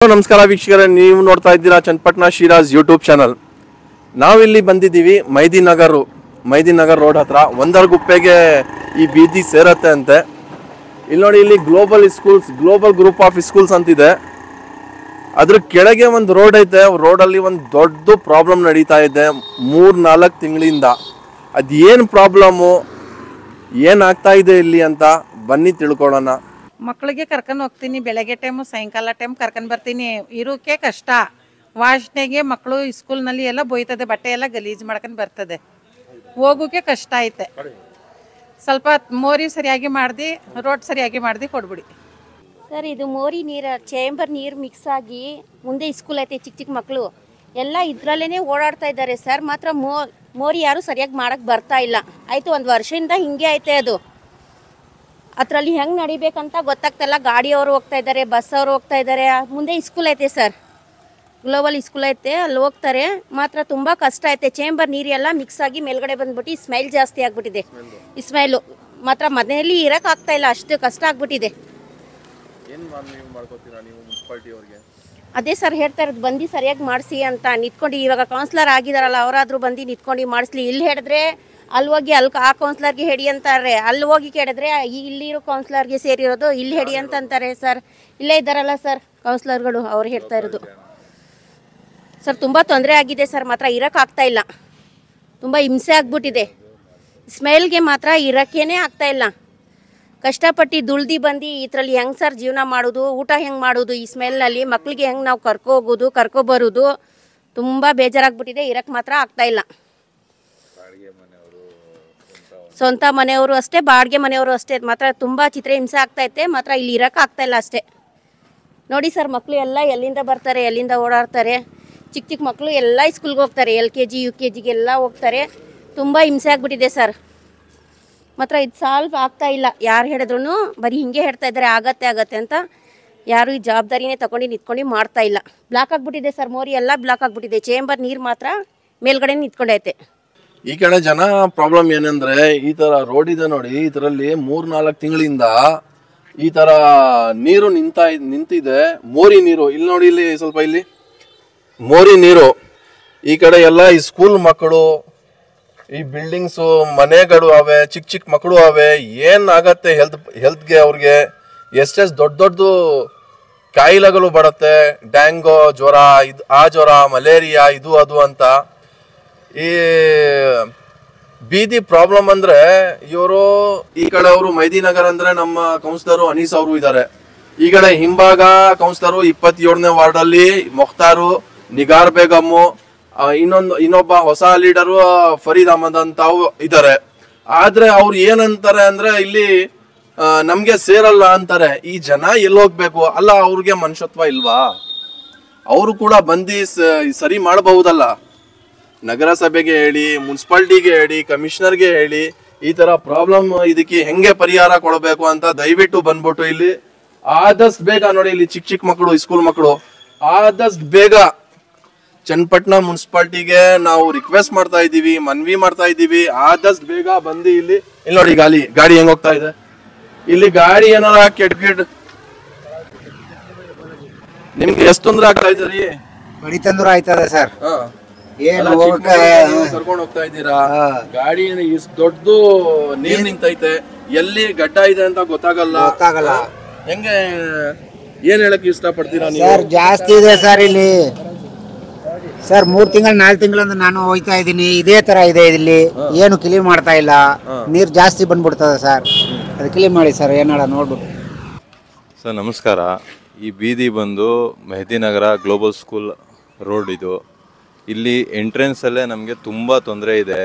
ನಮಸ್ಕಾರ ವೀಕ್ಷಕರೇ, ನೀವು ನೋಡ್ತಾ ಇದ್ದೀರಾ ಚನ್ನಪಟ್ಟಣ ಶಿರಾಜ್ ಯೂಟ್ಯೂಬ್ ಚಾನಲ್. ನಾವಿಲ್ಲಿ ಬಂದಿದ್ದೀವಿ ಮೈದಿನಗರ್ ರೋಡ್ ಹತ್ರ ಒಂದರಗುಪ್ಪೆಗೆ ಈ ಬೀದಿ ಸೇರತ್ತೆ ಅಂತೆ. ಇಲ್ಲಿ ನೋಡಿ, ಇಲ್ಲಿ ಗ್ಲೋಬಲ್ ಗ್ರೂಪ್ ಆಫ್ ಸ್ಕೂಲ್ಸ್ ಅಂತಿದೆ. ಅದ್ರ ಕೆಳಗೆ ಒಂದು ರೋಡ್ ಐತೆ. ರೋಡಲ್ಲಿ ಒಂದು ದೊಡ್ಡ ಪ್ರಾಬ್ಲಮ್ ನಡೀತಾ ಇದೆ 3-4 ತಿಂಗಳಿಂದ. ಅದೇನು ಪ್ರಾಬ್ಲಮ್ಮು, ಏನಾಗ್ತಾ ಇದೆ ಇಲ್ಲಿ ಅಂತ ಬನ್ನಿ ತಿಳ್ಕೊಳ್ಳೋಣ. ಮಕ್ಕಳಿಗೆ ಕರ್ಕೊಂಡು ಹೋಗ್ತೀನಿ, ಬೆಳಗ್ಗೆ ಟೈಮು ಸಾಯಂಕಾಲ ಟೈಮ್ ಕರ್ಕೊಂಡು ಬರ್ತೀನಿ. ಇರೋಕ್ಕೆ ಕಷ್ಟ. ವಾಸನೆಗೆ ಮಕ್ಕಳು ಸ್ಕೂಲ್ನಲ್ಲಿ ಎಲ್ಲ ಬೋಯ್ತದೆ, ಬಟ್ಟೆ ಎಲ್ಲ ಗಲೀಜು ಮಾಡ್ಕೊಂಡು ಬರ್ತದೆ. ಹೋಗೋಕ್ಕೆ ಕಷ್ಟ ಐತೆ. ಸ್ವಲ್ಪ ಮೋರಿ ಸರಿಯಾಗಿ ಮಾಡ್ದು, ರೋಡ್ ಸರಿಯಾಗಿ ಮಾಡ್ದು ಕೊಡ್ಬಿಡಿ ಸರ್. ಇದು ಮೋರಿ ನೀರು, ಚೇಂಬರ್ ನೀರು ಮಿಕ್ಸ್ ಆಗಿ ಮುಂದೆ ಸ್ಕೂಲ್ ಐತೆ. ಚಿಕ್ಕ ಮಕ್ಕಳು ಎಲ್ಲ ಇದರಲ್ಲೇ ಓಡಾಡ್ತಾ ಇದ್ದಾರೆ ಸರ್. ಮಾತ್ರ ಮೋರಿ ಯಾರು ಸರಿಯಾಗಿ ಮಾಡೋಕ್ಕೆ ಬರ್ತಾ ಇಲ್ಲ. ಆಯಿತು, ಒಂದು ವರ್ಷದಿಂದ ಹಿಂಗೆ ಐತೆ. ಅದು ಅದರಲ್ಲಿ ಹೆಂಗೆ ನಡಿಬೇಕಂತ ಗೊತ್ತಾಗ್ತಾಯಿಲ್ಲ. ಗಾಡಿಯವರು ಹೋಗ್ತಾ ಇದ್ದಾರೆ, ಬಸ್ ಅವರು ಹೋಗ್ತಾ ಇದ್ದಾರೆ. ಮುಂದೆ ಸ್ಕೂಲ್ ಐತೆ ಸರ್, ಗ್ಲೋಬಲ್ ಸ್ಕೂಲ್ ಐತೆ, ಅಲ್ಲಿ ಹೋಗ್ತಾರೆ. ಮಾತ್ರ ತುಂಬ ಕಷ್ಟ ಐತೆ. ಚೇಂಬರ್ ನೀರೆಲ್ಲ ಮಿಕ್ಸ್ ಆಗಿ ಮೇಲ್ಗಡೆ ಬಂದ್ಬಿಟ್ಟು ಸ್ಮೆಲ್ ಜಾಸ್ತಿ ಆಗ್ಬಿಟ್ಟಿದೆ. ಸ್ಮೆಲ್ಲು ಮಾತ್ರ ಮನೆಯಲ್ಲಿ ಇರೋಕ್ಕಾಗ್ತಾ ಇಲ್ಲ, ಅಷ್ಟು ಕಷ್ಟ ಆಗ್ಬಿಟ್ಟಿದೆ. ಅದೇ ಸರ್ ಹೇಳ್ತಾ ಇರೋದು, ಬಂದು ಸರಿಯಾಗಿ ಮಾಡಿಸಿ ಅಂತ ನಿಂತ್ಕೊಂಡು. ಇವಾಗ ಕೌನ್ಸಿಲರ್ ಆಗಿದಾರಲ್ಲ, ಅವರಾದರೂ ಬಂದು ನಿಂತ್ಕೊಂಡು ಮಾಡಿಸ್ಲಿ. ಇಲ್ಲಿ ಹೇಳಿದ್ರೆ ಅಲ್ಲಿ ಹೋಗಿ ಆ ಕೌನ್ಸಿಲರ್ಗೆ ಹೆಡಿ ಅಂತಾರೆ, ಅಲ್ಲಿ ಹೋಗಿ ಕೇಳಿದ್ರೆ ಇಲ್ಲಿರೋ ಕೌನ್ಸಿಲರ್ಗೆ ಸೇರಿರೋದು ಇಲ್ಲಿ ಹೆಡಿ ಅಂತಾರೆ ಸರ್. ಇಲ್ಲೇ ಇದ್ದಾರಲ್ಲ ಸರ್ ಕೌನ್ಸಿಲರ್ಗಳು, ಅವ್ರು ಹೇಳ್ತಾ ಇರೋದು ಸರ್. ತುಂಬ ತೊಂದರೆ ಆಗಿದೆ ಸರ್. ಮಾತ್ರ ಇರೋಕ್ಕಾಗ್ತಾ ಇಲ್ಲ, ತುಂಬ ಹಿಂಸೆ ಆಗ್ಬಿಟ್ಟಿದೆ. ಸ್ಮೆಲ್ಗೆ ಮಾತ್ರ ಇರೋಕ್ಕೇನೆ ಆಗ್ತಾಯಿಲ್ಲ. ಕಷ್ಟಪಟ್ಟು ದುಳ್ದು ಬಂದು ಇದರಲ್ಲಿ ಹೆಂಗೆ ಸರ್ ಜೀವನ ಮಾಡೋದು, ಊಟ ಹೆಂಗೆ ಮಾಡೋದು, ಈ ಸ್ಮೆಲ್ನಲ್ಲಿ ಮಕ್ಕಳಿಗೆ ಹೆಂಗೆ ನಾವು ಕರ್ಕೋಗೋದು ಕರ್ಕೊಬರೋದು. ತುಂಬ ಬೇಜಾರಾಗ್ಬಿಟ್ಟಿದೆ. ಇರೋಕ್ಕೆ ಮಾತ್ರ ಆಗ್ತಾಯಿಲ್ಲ. ಸ್ವಂತ ಮನೆಯವರು ಅಷ್ಟೇ, ಬಾಡಿಗೆ ಮನೆಯವರು ಅಷ್ಟೇ. ಮಾತ್ರ ತುಂಬ ಚಿತ್ರಹಿಂಸೆ ಆಗ್ತಾಯಿತ್ತೆ. ಮಾತ್ರ ಇಲ್ಲಿ ಇರೋಕ್ಕೆ ಆಗ್ತಾಯಿಲ್ಲ ಅಷ್ಟೇ. ನೋಡಿ ಸರ್, ಮಕ್ಕಳು ಎಲ್ಲ ಎಲ್ಲಿಂದ ಬರ್ತಾರೆ, ಎಲ್ಲಿಂದ ಓಡಾಡ್ತಾರೆ. ಚಿಕ್ಕ ಮಕ್ಕಳು ಎಲ್ಲ ಸ್ಕೂಲ್ಗೆ ಹೋಗ್ತಾರೆ, LKG UKG ಎಲ್ಲ ಹೋಗ್ತಾರೆ. ತುಂಬ ಹಿಂಸೆ ಆಗ್ಬಿಟ್ಟಿದೆ ಸರ್. ಮಾತ್ರ ಇದು ಸಾಲ್ವ್ ಆಗ್ತಾ ಇಲ್ಲ. ಯಾರು ಹೇಳಿದ್ರು ಬರೀ ಹಿಂಗೆ ಹೇಳ್ತಾ ಇದ್ದಾರೆ, ಆಗತ್ತೆ ಅಂತ. ಯಾರು ಈ ಜವಾಬ್ದಾರಿನೇ ತಗೊಂಡು ನಿಂತ್ಕೊಂಡು ಮಾಡ್ತಾ ಇಲ್ಲ. ಬ್ಲಾಕ್ ಆಗಿಬಿಟ್ಟಿದೆ ಸರ್, ಮೋರಿ ಎಲ್ಲ ಬ್ಲಾಕ್ ಆಗಿಬಿಟ್ಟಿದೆ. ಚೇಂಬರ್ ನೀರು ಮಾತ್ರ ಮೇಲ್ಗಡೆ ನಿಂತ್ಕೊಂಡೈತೆ. ಈ ಕಡೆ ಜನ ಪ್ರಾಬ್ಲಮ್ ಏನಂದ್ರೆ, ಈ ತರ ರೋಡ್ ಇದೆ ನೋಡಿ, ಇದರಲ್ಲಿ 3-4 ತಿಂಗಳಿಂದ ಈ ತರ ನೀರು ನಿಂತಿದೆ. ಮೋರಿ ನೀರು ಇಲ್ಲಿ ನೋಡಿ, ಇಲ್ಲಿ ಸ್ವಲ್ಪ ಇಲ್ಲಿ ಮೋರಿ ನೀರು. ಈ ಕಡೆ ಎಲ್ಲ ಈ ಸ್ಕೂಲ್ ಮಕ್ಕಳು, ಈ ಬಿಲ್ಡಿಂಗ್ಸು, ಮನೆಗಳು ಅವೆ, ಚಿಕ್ಕ ಮಕ್ಕಳು ಅವೆ. ಏನ್ ಆಗತ್ತೆ ಹೆಲ್ತ್ಗೆ ಅವ್ರಿಗೆ. ಎಷ್ಟೆಷ್ಟು ದೊಡ್ಡ ಕಾಯಿಲೆಗಳು ಬರುತ್ತೆ. ಡ್ಯಾಂಗೋ ಜ್ವರ, ಆ ಜ್ವರ, ಮಲೇರಿಯಾ, ಇದು ಅದು ಅಂತ. ಈ ಬೀದಿ ಪ್ರಾಬ್ಲಮ್ ಅಂದ್ರೆ, ಇವರು ಈ ಕಡೆ ಅವರು ಮೈದಿನಗರ್ ಅಂದ್ರೆ ನಮ್ಮ ಕೌನ್ಸಿಲರು ಅನೀಸ್ ಅವರು ಇದ್ದಾರೆ. ಈ ಕಡೆ ಹಿಂಭಾಗ ಕೌನ್ಸಿಲರು 27ನೇ ವಾರ್ಡ್ ಅಲ್ಲಿ ಮುಖ್ತಾರು, ನಿಗಾರ್ ಬೇಗಮ್ಮು, ಇನ್ನೊಬ್ಬ ಹೊಸ ಲೀಡರು ಫರೀದ್ ಅಹಮದ್ ಅಂತ ಇದ್ದಾರೆ. ಆದ್ರೆ ಅವ್ರು ಏನಂತಾರೆ ಅಂದ್ರೆ, ಇಲ್ಲಿ ನಮ್ಗೆ ಸೇರಲ್ಲ ಅಂತಾರೆ. ಈ ಜನ ಎಲ್ಲಿ ಹೋಗ್ಬೇಕು? ಅಲ್ಲ, ಅವ್ರಿಗೆ ಮನುಷ್ಯತ್ವ ಇಲ್ವಾ? ಅವರು ಕೂಡ ಬಂದು ಸರಿ ಮಾಡಬಹುದಲ್ಲ. ನಗರಸಭೆಗೆ ಹೇಳಿ, ಮುನ್ಸಿಪಾಲ್ಟಿಗೆ ಹೇಳಿ, ಕಮಿಷನರ್ಗೆ ಹೇಳಿ, ಈ ತರ ಪ್ರಾಬ್ಲಮ್ ಇದಕ್ಕೆ ಹೆಂಗೆ ಪರಿಹಾರ ಕೊಡಬೇಕು ಅಂತ ದಯವಿಟ್ಟು ಬಂದ್ಬಿಟ್ಟು ಇಲ್ಲಿ ಆದಷ್ಟು ಬೇಗ ನೋಡಿ. ಇಲ್ಲಿ ಚಿಕ್ಕ ಮಕ್ಕಳು, ಸ್ಕೂಲ್ ಮಕ್ಕಳು, ಆದಷ್ಟು ಬೇಗ ಚನ್ನಪಟ್ಟಣ ಮುನ್ಸಿಪಾಲ್ಟಿಗೆ ನಾವು ರಿಕ್ವೆಸ್ಟ್ ಮಾಡ್ತಾ ಇದ್ದೀವಿ, ಮನವಿ ಮಾಡ್ತಾ ಇದ್ದೀವಿ. ಆದಷ್ಟು ಬೇಗ ಬಂದು ಇಲ್ಲಿ ನೋಡಿ, ಗಾಡಿ ಹೆಂಗ್ ಹೋಗ್ತಾ ಇದೆ. ಇಲ್ಲಿ ಗಾಡಿ ಏನಾರ ಕೆಟ್ಟ ನಿಮ್ಗೆ ಎಷ್ಟು ತೊಂದ್ರೆ ಆಗ್ತಾ ಇದ್ದೀರಿ? ಬಡಿ ತೊಂದ್ರೆ ಆಯ್ತದೆ ಸರ್. ಕರ್ಕೊಂಡು ಹೋಗ್ತಾ ಇದ್ದೀರಾ, ಗಾಡಿ ಇಷ್ಟು ದೊಡ್ಡದು ನೀರ್ ನಿಂತೈತೆ, ಎಲ್ಲಿ ಗಡ್ಡ ಇದೆ ಅಂತ ಗೊತ್ತಾಗಲ್ಲ. ಹೆಂಗೆ, ಏನ್ ಹೇಳಕ್ ಇಷ್ಟ ಪಡ್ತೀರಾ ನೀವು? ಸರ್ ಜಾಸ್ತಿ ಇದೆ ಸರ್ ಇಲ್ಲಿ ಸರ್. 3-4 ತಿಂಗಳಿಂದ ನಾನು ಹೋಯ್ತಾ ಇದ್ದೀನಿ. ಇದೇ ತರ ಇದೆ ಇಲ್ಲಿ. ಏನು ಕ್ಲೀನ್ ಮಾಡ್ತಾ ಇಲ್ಲ. ನೀರ್ ಜಾಸ್ತಿ ಬಂದ್ಬಿಡ್ತದೆ ಸರ್. ಅದು ಕ್ಲೀನ್ ಮಾಡಿ ಸರ್, ಏನಾರ ನೋಡ್ಬಿಟ್ಟು. ಸರ್ ನಮಸ್ಕಾರ. ಈ ಬೀದಿ ಬಂದು ಮೆಹದಿನಗರ ಗ್ಲೋಬಲ್ ಸ್ಕೂಲ್ ರೋಡ್ ಇದು. ಇಲ್ಲಿ ಎಂಟ್ರೆನ್ಸಲ್ಲೇ ನಮಗೆ ತುಂಬ ತೊಂದರೆ ಇದೆ.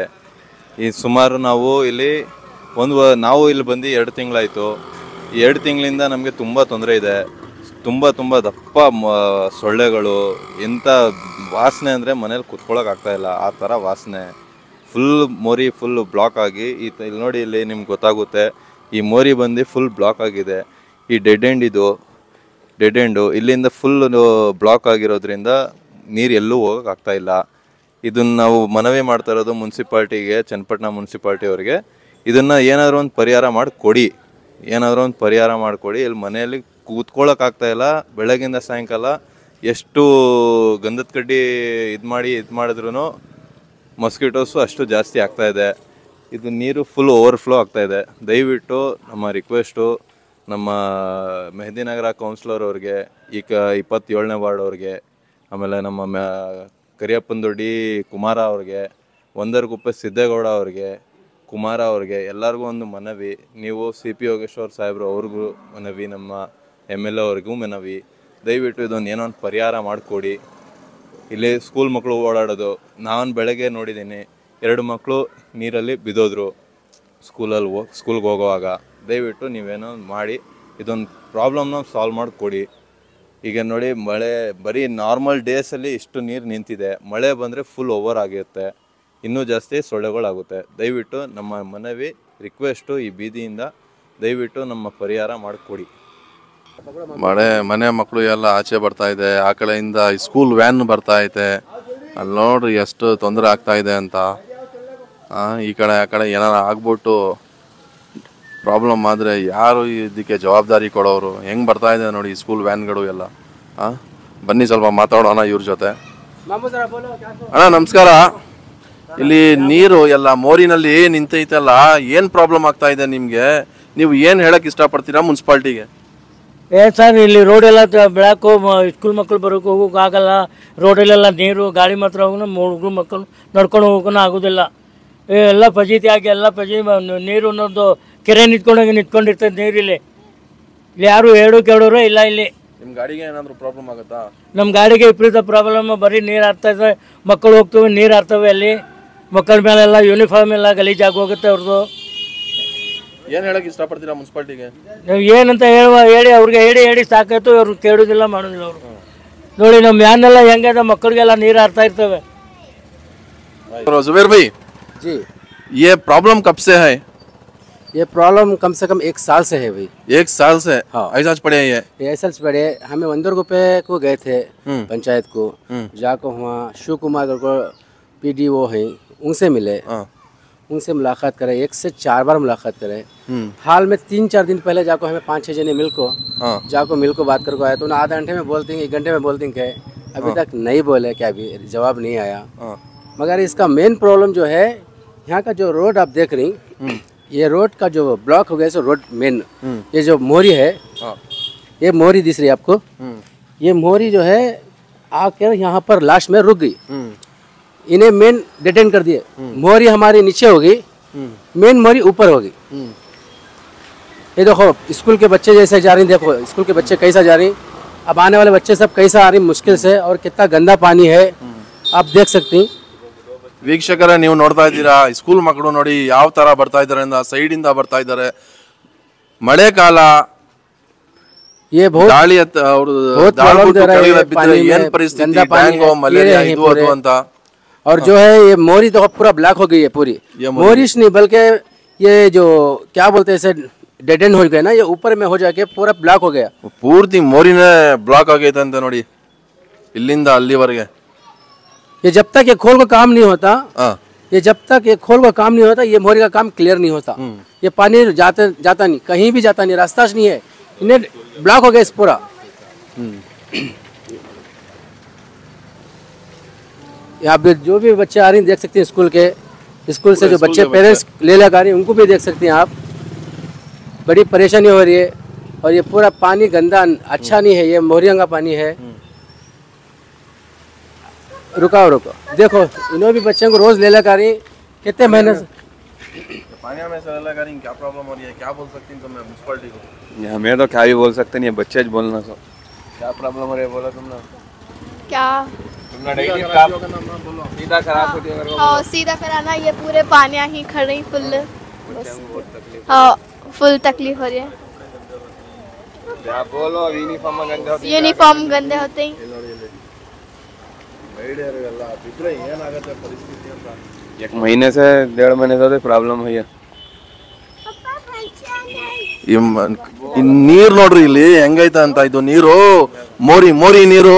ಈ ಸುಮಾರು ನಾವು ಇಲ್ಲಿ ಬಂದು 2 ತಿಂಗಳಾಯಿತು. ಈ 2 ತಿಂಗಳಿಂದ ನಮಗೆ ತುಂಬ ತೊಂದರೆ ಇದೆ. ತುಂಬ ದಪ್ಪ ಸೊಳ್ಳೆಗಳು, ಎಂಥ ವಾಸನೆ ಅಂದರೆ ಮನೇಲಿ ಕುತ್ಕೊಳ್ಳೋಕೆ ಆಗ್ತಾಯಿಲ್ಲ, ಆ ಥರ ವಾಸನೆ. ಮೋರಿ ಫುಲ್ ಬ್ಲಾಕ್ ಆಗಿ ಇಲ್ಲಿ ನೋಡಿ, ಇಲ್ಲಿ ನಿಮ್ಗೆ ಗೊತ್ತಾಗುತ್ತೆ. ಈ ಮೋರಿ ಬಂದು ಫುಲ್ ಬ್ಲಾಕ್ ಆಗಿದೆ. ಈ ಡೆಡ್ ಎಂಡು ಇಲ್ಲಿಂದ ಫುಲ್ ಬ್ಲಾಕ್ ಆಗಿರೋದ್ರಿಂದ ನೀರು ಎಲ್ಲೂ ಹೋಗೋಕೆ ಆಗ್ತಾಯಿಲ್ಲ. ಇದನ್ನು ನಾವು ಮನವಿ ಮಾಡ್ತಾ ಇರೋದು ಮುನ್ಸಿಪಾಲ್ಟಿಗೆ, ಚನ್ನಪಟ್ಟಣ ಮುನ್ಸಿಪಾಲ್ಟಿ ಅವರಿಗೆ. ಇದನ್ನು ಏನಾದರೂ ಒಂದು ಪರಿಹಾರ ಮಾಡಿಕೊಡಿ. ಇಲ್ಲಿ ಮನೆಯಲ್ಲಿ ಕೂತ್ಕೊಳ್ಳೋಕ್ಕಾಗ್ತಾಯಿಲ್ಲ. ಬೆಳಗಿಂದ ಸಾಯಂಕಾಲ ಎಷ್ಟು ಗಂಧದ ಕಡ್ಡಿ ಇದು ಮಾಡಿದ್ರೂ ಮಸ್ಕಿಟೋಸು ಅಷ್ಟು ಜಾಸ್ತಿ ಆಗ್ತಾ ಇದೆ. ಇದು ನೀರು ಫುಲ್ ಓವರ್ಫ್ಲೋ ಆಗ್ತಾ ಇದೆ. ದಯವಿಟ್ಟು ನಮ್ಮ ರಿಕ್ವೆಸ್ಟು ನಮ್ಮ ಮೆಹದಿನಗರ ಕೌನ್ಸಿಲರ್ ಅವ್ರಿಗೆ, ಈಗ 27ನೇ ವಾರ್ಡ್ ಅವ್ರಿಗೆ, ಆಮೇಲೆ ನಮ್ಮ ಕರಿಯಪ್ಪನದೊಡ್ಡಿ ಕುಮಾರ ಅವ್ರಿಗೆ, ಒಂದರಗುಪ್ಪೆ ಸಿದ್ದೇಗೌಡ ಅವ್ರಿಗೆ, ಕುಮಾರ ಅವ್ರಿಗೆ, ಎಲ್ಲರಿಗೂ ಒಂದು ಮನವಿ. ನೀವು CP ಯೋಗೇಶ್ವರ್ ಸಾಹೇಬ್ರು ಅವ್ರಿಗೂ ಮನವಿ, ನಮ್ಮ MLA ಅವ್ರಿಗೂ ಮನವಿ, ದಯವಿಟ್ಟು ಇದೊಂದು ಏನೋ ಒಂದು ಪರಿಹಾರ ಮಾಡಿಕೊಡಿ. ಇಲ್ಲಿ ಸ್ಕೂಲ್ ಮಕ್ಕಳು ಓಡಾಡೋದು, ನಾನು ಬೆಳಗ್ಗೆ ನೋಡಿದ್ದೀನಿ 2 ಮಕ್ಕಳು ನೀರಲ್ಲಿ ಬಿದ್ದೋದ್ರು ಸ್ಕೂಲ್ಗೆ ಹೋಗುವಾಗ. ದಯವಿಟ್ಟು ನೀವೇನೋ ಮಾಡಿ ಇದೊಂದು ಪ್ರಾಬ್ಲಮ್ನ ಸಾಲ್ವ್ ಮಾಡಿಕೊಡಿ. ಈಗ ನೋಡಿ, ಮಳೆ ಬರೀ ನಾರ್ಮಲ್ ಡೇಸಲ್ಲಿ ಇಷ್ಟು ನೀರು ನಿಂತಿದೆ, ಮಳೆ ಬಂದರೆ ಫುಲ್ ಓವರ್ ಆಗಿರುತ್ತೆ, ಇನ್ನೂ ಜಾಸ್ತಿ ಸೊಳ್ಳೆಗಳಾಗುತ್ತೆ. ದಯವಿಟ್ಟು ನಮ್ಮ ಮನವಿ, ರಿಕ್ವೆಸ್ಟು, ಈ ಬೀದಿಯಿಂದ ದಯವಿಟ್ಟು ನಮ್ಮ ಪರಿಹಾರ ಮಾಡಿಕೊಡಿ. ಮನೆ ಮಕ್ಕಳು ಎಲ್ಲ ಆಚೆ ಬರ್ತಾ ಇದೆ, ಆ ಕಡೆಯಿಂದ ಸ್ಕೂಲ್ ವ್ಯಾನ್ ಬರ್ತಾ ಐತೆ. ಅಲ್ಲಿ ನೋಡ್ರಿ ಎಷ್ಟು ತೊಂದರೆ ಆಗ್ತಾ ಇದೆ ಅಂತ. ಈ ಕಡೆ ಆ ಕಡೆ ಏನಾರು ಆಗ್ಬಿಟ್ಟು ಪ್ರಾಬ್ಲಮ್ ಆದರೆ ಯಾರು ಇದಕ್ಕೆ ಜವಾಬ್ದಾರಿ ಕೊಡೋರು? ಹೆಂಗೆ ಬರ್ತಾ ಇದೆ ನೋಡಿ ಸ್ಕೂಲ್ ವ್ಯಾನ್ಗಳು ಎಲ್ಲ. ಬನ್ನಿ ಸ್ವಲ್ಪ ಮಾತಾಡೋಣ ಇವ್ರ ಜೊತೆ. ಅಣ್ಣ ನಮಸ್ಕಾರ. ಇಲ್ಲಿ ನೀರು ಎಲ್ಲ ಮೋರಿನಲ್ಲಿ ನಿಂತೈತಲ್ಲ, ಏನು ಪ್ರಾಬ್ಲಮ್ ಆಗ್ತಾ ಇದೆ ನಿಮಗೆ? ನೀವು ಏನು ಹೇಳಕ್ಕೆ ಇಷ್ಟಪಡ್ತೀರಾ ಮುನ್ಸಿಪಾಲ್ಟಿಗೆ? ಸರ್, ಇಲ್ಲಿ ರೋಡೆಲ್ಲ ಬೆಳಕು, ಸ್ಕೂಲ್ ಮಕ್ಕಳು ಬರೋಕೆ ಹೋಗೋಕೆ ಆಗಲ್ಲ. ರೋಡಲ್ಲೆಲ್ಲ ನೀರು, ಗಾಡಿ ಮಾತ್ರ ಹೋಗೋಣ, ಹುಡುಗರು ಮಕ್ಕಳು ನಡ್ಕೊಂಡು ಹೋಗೋಣ ಆಗೋದಿಲ್ಲ. ಎಲ್ಲ ಫಜೀತಿ ಆಗಿ ಎಲ್ಲ ನೀರು ಅನ್ನೋದು ಕೆರೆ ನಿಂತ್ಕೊಂಡಿರ್ತದೆ ನೀರಿಲ್ಲಿ. ಇಲ್ಲಿ ಯಾರು ಕೇಳೋರು ಇಲ್ಲ. ಇಲ್ಲಿ ನಿಮ್ಮ ಗಾಡಿಗೆ ಏನಾದರೂ ಪ್ರಾಬ್ಲಮ್ ಆಗುತ್ತಾ? ನಮ್ಮ ಗಾಡಿಗೆ ವಿಪರೀತ ಪ್ರಾಬ್ಲಮ್. ಬರೀ ನೀರು ಹಾರ್ತದೆ, ಮಕ್ಕಳು ಹೋಗ್ತವೆ, ನೀರು ಹಾರ್ತವೆ. ಅಲ್ಲಿ ಮಕ್ಕಳ ಮೇಲೆಲ್ಲ ಯೂನಿಫಾರ್ಮ್ ಎಲ್ಲ ಗಲೀಜಾಗಿ ಹೋಗುತ್ತೆ ಅವ್ರದ್ದು. ಏನು ಹೇಳಕ್ಕೆ ಇಷ್ಟಪಡ್ತೀರಾ ಮುನ್ಸಿಪಾಲ್ಟಿಗೆ? ನಾವು ಏನಂತ ಹೇಳಿ ಅವ್ರಿಗೆ ಹೇಳಿ ಸಾಕಾಯ್ತು. ಅವ್ರು ಕೇಳೋದಿಲ್ಲ, ಮಾಡೋದಿಲ್ಲ ಅವರು. ನೋಡಿ ನಮ್ಮ ವ್ಯಾನೆಲ್ಲ ಹೆಂಗದ, ಮಕ್ಕಳಿಗೆಲ್ಲ ನೀರು ಹಾರ್ತಾ ಇರ್ತವೆ. जुबेर भाई जी, ये प्रॉब्लम कब से है? ये प्रॉब्लम कम से कम 1 साल से है भाई। 1 साल से? हाँ। ऐसा पड़े ये ऐसा पड़े। हमें 100 रुपए को गए थे पंचायत को, जाकर हुआ शिव कुमार को PDO है, उनसे मिले, उनसे मुलाकात करे। 1 से 4 बार मुलाकात करे। हाल में 3-4 दिन पहले जाको हमें 5-6 जने मिल को बात करके आया, तो उन्हें आधा घंटे में बोलते हैं, 1 घंटे में बोलते हैं। अभी तक नहीं बोले, क्या अभी जवाब नहीं आया। मगर इसका मेन प्रॉब्लम जो है, यहाँ का जो रोड आप देख रही, ये रोड का जो ब्लॉक हो गया, सो रोड मेन ये जो मोरी है, ये मोरी दिख रही है आपको, ये मोरी जो है आकर यहाँ पर लास्ट में रुक गई। इन्हें मेन डिटेन कर दिए। मोरी हमारी नीचे होगी, मेन मोरी ऊपर होगी। ये देखो स्कूल के बच्चे जैसे जा रही, देखो स्कूल के बच्चे कैसा जा रही, अब आने वाले बच्चे सब कैसा आ रही मुश्किल से, और कितना गंदा पानी है आप देख सकती। ವೀಕ್ಷಕರೇ, ನೀವು ನೋಡ್ತಾ ಇದ್ದೀರಾ ಸ್ಕೂಲ್ ಮಕ್ಕಳು ನೋಡಿ ಯಾವ ತರ ಬರ್ತಾ ಇದ್ದಾರೆ ಅಂತ. ಸೈಡ್ ಇಂದ ಬರ್ತಾ ಇದ್ದಾರೆ. ಮಳೆ ಕಾಲ, ಗಾಳಿ ಏನ್ ಪರಿಸ್ಥಿತಿ, ಡೆಂಗು ಮಲೇರಿಯಾ ಇದು ಅದು ಅಂತ. और जो है ये मोरी तो पूरा ब्लैक हो गई है पूरी। मोरिश नहीं बल्कि ये जो क्या बोलते हैं, डेड एंड हो गया ना, ये ऊपर में हो जाके पूरा ब्लैक हो गया। ಪೂರ್ತಿ ಮೋರಿನೇ ಬ್ಲಾಕ್ ಆಗೈತೆ ಅಂತ ನೋಡಿ, ಇಲ್ಲಿಂದ ಅಲ್ಲಿವರೆಗೆ. ये जब तक ये खोल का काम नहीं होता, ये जब तक ये खोल का काम नहीं होता, ये मोरी का काम क्लियर नहीं होता। ये पानी जाता नहीं, कहीं भी जाता नहीं, रास्ता नहीं है, इन्हें ब्लॉक हो गया इस पूरा। यहाँ पे जो भी बच्चे आ रही देख सकते हैं, स्कूल से जो बच्चे पेरेंट्स ले लगा रही हैं, उनको भी देख सकते हैं आप। बड़ी परेशानी हो रही है। और ये पूरा पानी गंदा अच्छा नहीं है, ये मोरिया का पानी है। रुको देखो, इन्होंने भी बच्चों को रोज ले लगा रही, कितने महीने से पानी में से लगा रही। क्या प्रॉब्लम हो रही है, क्या बोल सकती हूँ मैं म्यूनसिपालिटी को? हमें तो क्या भी बोल सकते नहीं, बच्चे बोलना। सो क्या प्रॉब्लम हो रही है, बोला तुमने क्या? सीधा खराब होती है। हाँ, सीधा कराना, ये पूरे पानी ही खड़े फुल। हाँ, फुल तकलीफ हो रही है। बोलो, यूनिफॉर्म गंदे होते हैं। एक महीने से 1.5 महीने से प्रॉब्लम हुई है। ನೀರ್ ನೋಡ್ರಿ ಇಲ್ಲಿ ಹೆಂಗೈತ ಅಂತ. ಇದು ನೀರು ಮೋರಿ ನೀರು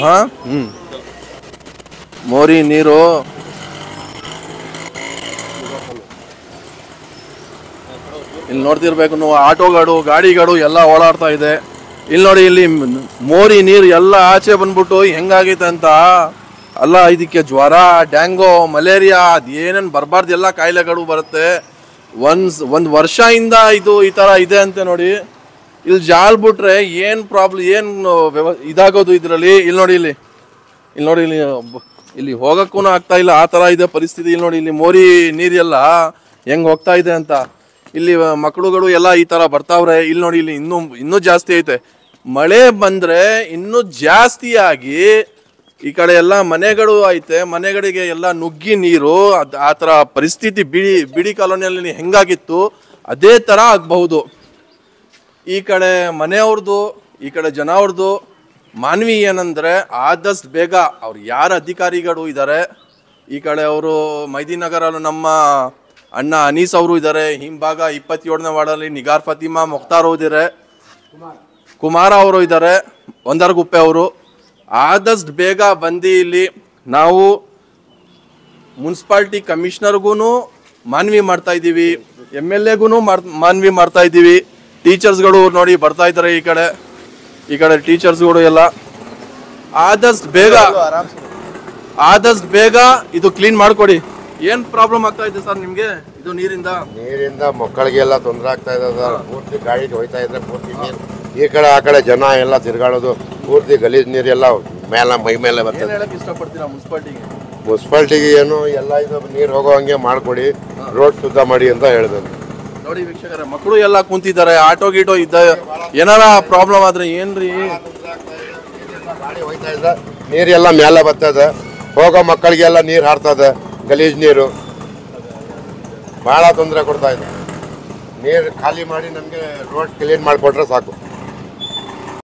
ಹಾ ಮೋರಿ ನೀರು. ಇಲ್ಲಿ ನೋಡ್ತಿರ್ಬೇಕು ನೀವು, ಆಟೋಗಳು ಗಾಡಿಗಳು ಎಲ್ಲ ಓಡಾಡ್ತಾ ಇದೆ. ಇಲ್ಲಿ ನೋಡಿ, ಇಲ್ಲಿ ಮೋರಿ ನೀರು ಎಲ್ಲ ಆಚೆ ಬಂದ್ಬಿಟ್ಟು ಹೆಂಗಾಗೈತೆ ಅಂತ. ಅಲ್ಲ, ಇದಕ್ಕೆ ಜ್ವರ, ಡ್ಯಾಂಗೋ, ಮಲೇರಿಯಾ ಅದೇನೇನು ಬರಬಾರ್ದು ಎಲ್ಲ ಕಾಯಿಲೆಗಳು ಬರುತ್ತೆ. ಒಂದು ವರ್ಷದಿಂದ ಇದು ಈ ಥರ ಇದೆ ಅಂತೆ ನೋಡಿ. ಇಲ್ಲಿ ಜಾಲ್ ಬಿಟ್ರೆ ಏನು ಪ್ರಾಬ್ಲಮ್, ಏನು ಇದಾಗೋದು ಇದರಲ್ಲಿ. ಇಲ್ಲಿ ನೋಡಿ, ಇಲ್ಲಿ ಹೋಗಕ್ಕೂ ಆಗ್ತಾ ಇಲ್ಲ, ಆ ಥರ ಇದೆ ಪರಿಸ್ಥಿತಿ. ಇಲ್ಲಿ ನೋಡಿ, ಇಲ್ಲಿ ಮೋರಿ ನೀರೆಲ್ಲ ಹೆಂಗೆ ಹೋಗ್ತಾ ಇದೆ ಅಂತ. ಇಲ್ಲಿ ಮಕ್ಕಳುಗಳು ಎಲ್ಲ ಈ ಥರ ಬರ್ತಾವ್ರೆ. ಇಲ್ಲಿ ನೋಡಿ, ಇಲ್ಲಿ ಇನ್ನೂ ಜಾಸ್ತಿ ಐತೆ. ಮಳೆ ಬಂದರೆ ಇನ್ನೂ ಜಾಸ್ತಿಯಾಗಿ ಈ ಕಡೆ ಎಲ್ಲ ಮನೆಗಳು ಐತೆ, ಮನೆಗಳಿಗೆ ಎಲ್ಲ ನುಗ್ಗಿ ನೀರು. ಆ ಥರ ಪರಿಸ್ಥಿತಿ ಬಿಡಿ ಕಾಲೋನಿಯಲ್ಲಿ ಹೆಂಗಾಗಿತ್ತು ಅದೇ ಥರ ಆಗಬಹುದು. ಈ ಕಡೆ ಮನೆಯವ್ರದ್ದು, ಈ ಕಡೆ ಜನ ಅವ್ರದ್ದು ಮಾನವಿ ಏನಂದರೆ ಆದಷ್ಟು ಬೇಗ ಅವ್ರು ಯಾರು ಅಧಿಕಾರಿಗಳು ಇದ್ದಾರೆ, ಈ ಕಡೆ ಅವರು ಮೈದಿನಗರಲ್ಲಿ ನಮ್ಮ ಅಣ್ಣ ಅನೀಸ್ ಅವರು ಇದ್ದಾರೆ, ಹಿಂಭಾಗ 27ನೇ ವಾರ್ಡಲ್ಲಿ ನಿಗಾರ್ ಫತಿಮಾ ಮುಖ್ತಾರ್ ಇದ್ದಾರೆ, ಕುಮಾರ ಅವರು ಇದ್ದಾರೆ, ಒಂದರ್ಗುಪ್ಪೆ ಅವರು. ಆದಷ್ಟು ಬೇಗ ಬಂದು ಇಲ್ಲಿ ನಾವು ಮುನ್ಸಿಪಾಲ್ಟಿ ಕಮಿಷನರ್ಗೂ ಮಾನ್ವಿ ಮಾಡ್ತಾ ಇದ್ದೀವಿ, MLAಗೂ ಮಾನ್ವಿ ಮಾಡ್ತಾ ಇದ್ದೀವಿ. ಟೀಚರ್ಸ್ಗಳು ನೋಡಿ ಬರ್ತಾ ಇದ್ದಾರೆ, ಈ ಕಡೆ ಟೀಚರ್ಸ್ಗಳು ಎಲ್ಲ. ಆದಷ್ಟು ಬೇಗ ಇದು ಕ್ಲೀನ್ ಮಾಡಿಕೊಡಿ. ಏನು ಪ್ರಾಬ್ಲಮ್ ಆಗ್ತಾ ಇದೆ ಸರ್ ನಿಮಗೆ ಇದು ನೀರಿಂದ? ಮಕ್ಕಳಿಗೆಲ್ಲ ತೊಂದರೆ ಆಗ್ತಾ ಇದೆ ಸರ್. ಪೂರ್ತಿ ಗಾಡಿ ಹೋಯ್ತಾ ಇದ್ರೆ ಪೂರ್ತಿ ನೀರು ಈ ಕಡೆ ಆ ಕಡೆ ಜನ ಎಲ್ಲ ತಿರ್ಗಾಡೋದು, ಪೂರ್ತಿ ಗಲೀಜ್ ನೀರೆಲ್ಲ ಮೈ ಮೇಲೆ ಬರ್ತದೆ. ಇಷ್ಟಪಡ್ತೀರಾ ಮುನ್ಸಿಪಾಲ್ಟಿಗೆ ಏನು ಎಲ್ಲ ಇದು ನೀರು ಹೋಗೋ ಹಂಗೆ ಮಾಡಿಕೊಡಿ, ರೋಡ್ ಶುದ್ಧ ಮಾಡಿ ಅಂತ ಹೇಳಿದೆ. ನೋಡಿ ವೀಕ್ಷಕರೇ, ಮಕ್ಕಳು ಎಲ್ಲ ಕುಂತಿದ್ದಾರೆ, ಆಟೋ ಗೀಟೋ ಇದ್ದ ಏನಾರ ಪ್ರಾಬ್ಲಮ್ ಆದ್ರೆ ಏನ್ರಿ? ಗಾಡಿ ಹೋಯ್ತಾ ಇದ್ರೆ ನೀರೆಲ್ಲ ಮೇಲೆ ಬರ್ತದೆ, ಹೋಗೋ ಮಕ್ಕಳಿಗೆಲ್ಲ ನೀರು ಹಾರ್ತದೆ, ಗಲೀಜ್ ನೀರು ಭಾಳ ತೊಂದರೆ ಕೊಡ್ತಾ ಇದೆ. ನೀರು ಖಾಲಿ ಮಾಡಿ ನಮಗೆ ರೋಡ್ ಕ್ಲೀನ್ ಮಾಡಿಕೊಟ್ರೆ ಸಾಕು.